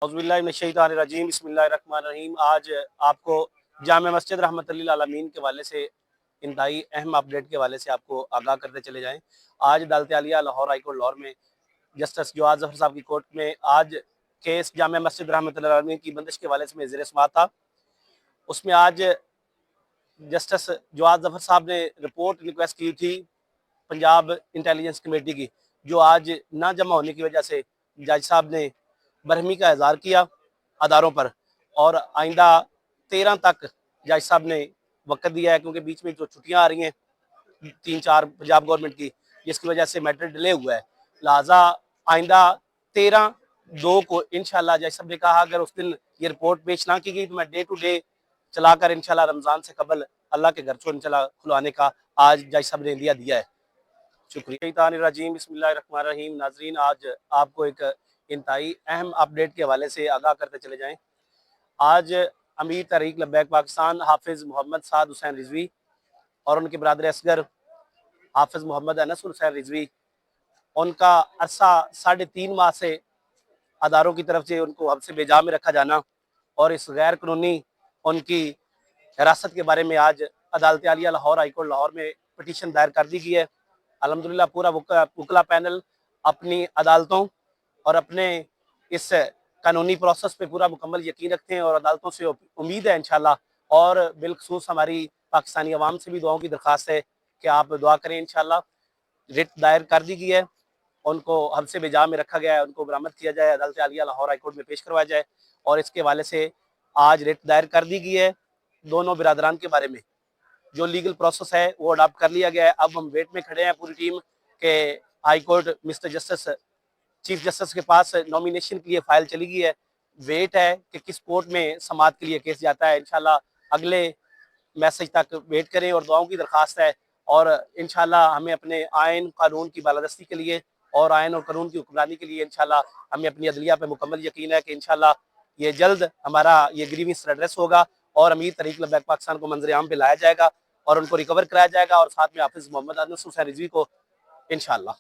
औज़ुबिल्लाहिमिनश्शैतानिर्रजीम बिस्मिल्लाहिर्रहमानिर्रहीम। आज आपको जामे मस्जिद रहमतुल लिल आलमीन के हवाले से इंतहाई अहम अपडेट के हवाले से आपको आगाह करते चले जाएँ। आज अदालत आलिया लाहौर हाई कोर्ट लाहौर में जस्टिस जवाद ज़फ़र साहब की कोर्ट में आज केस जामे मस्जिद रहमतुल लिल आलमीन की बंदिश के हवाले से ज़ेर समाअत था। उसमें आज जस्टिस जवाद ज़फ़र साहब ने रिपोर्ट रिक्वेस्ट की थी पंजाब इंटेलिजेंस कमेटी की, जो आज ना जमा होने की वजह से जज साहब ने बरहमी का इज़हार किया अदारों पर, और आइंदा 13 तक जज साहब ने वक्त दिया है, क्योंकि बीच में जो छुट्टियां आ रही हैं 3-4 पंजाब गवर्नमेंट की, जिसकी वजह से मैटर डिले हुआ है। लिहाजा आइंदा 13/2 को इंशाल्लाह जज साहब ने कहा अगर उस दिन ये रिपोर्ट पेश ना की गई तो मैं डे टू डे चलाकर इंशाल्लाह रमज़ान से कबल अल्लाह के घर को इंशाल्लाह खुलवाने का आज जज साहब ने इंदिया दिया है। शुक्रिया। बिस्मिल्लाहिर्रहमानिर्रहीम। नाज़रीन, आज आपको एक इंतहाई अहम अपडेट के हवाले से आगाह करते चले जाएँ। आज अमीर तहरीक लब्बैक पाकिस्तान हाफिज़ मोहम्मद साद हुसैन रिजवी और उनके बरदर असगर हाफिज़ मोहम्मद अनस हुसैन रिजवी, उनका अरसा 3.5 माह से अदारों की तरफ से उनको हब्स बेजा में रखा जाना और इस गैर कानूनी उनकी हिरासत के बारे में आज अदालत आलिया लाहौर हाई कोर्ट लाहौर में पटिशन दायर कर दी गई है। अल्हम्दुलिल्लाह पूरा वकला पैनल अपनी अदालतों और अपने इस कानूनी प्रोसेस पे पूरा मुकम्मल यकीन रखते हैं और अदालतों से उम्मीद है इंशाल्लाह, और बिलखसूस हमारी पाकिस्तानी अवाम से भी दुआओं की दरख्वास्त है कि आप दुआ करें। इंशाल्लाह रिट दायर कर दी गई है, उनको हब्स बेजा में रखा गया है, उनको बरामद किया जाए, अदालत आलिया लाहौर हाई कोर्ट में पेश करवाया जाए, और इसके हवाले से आज रिट दायर कर दी गई है दोनों बिरादरान के बारे में। जो लीगल प्रोसेस है वो अडॉप्ट कर लिया गया है। अब हम वेट में खड़े हैं पूरी टीम के high court mister justice chief justice के पास नॉमिनेशन के लिए फाइल चली गई है। वेट है कि किस कोर्ट में समाअत के लिए केस जाता है। इंशाल्लाह अगले मैसेज तक वेट करें और दुआओं की दरख्वास्त है, और इंशाल्लाह हमें अपने आयन कानून की बालादस्ती के लिए और आयन और कानून की हुक्मरानी के लिए इंशाल्लाह हमें अपनी अदलिया पे मुकम्मल यकीन है कि इंशाल्लाह ये जल्द हमारा ये ग्रीवेंस रेड्रेस होगा और अमीर तहरीक लब्बैक पाकिस्तान को मंजर आम पे लाया जाएगा और उनको रिकवर कराया जाएगा, और साथ में हाफिज़ मोहम्मद अनस हुसैन रिजवी को इंशाल्लाह।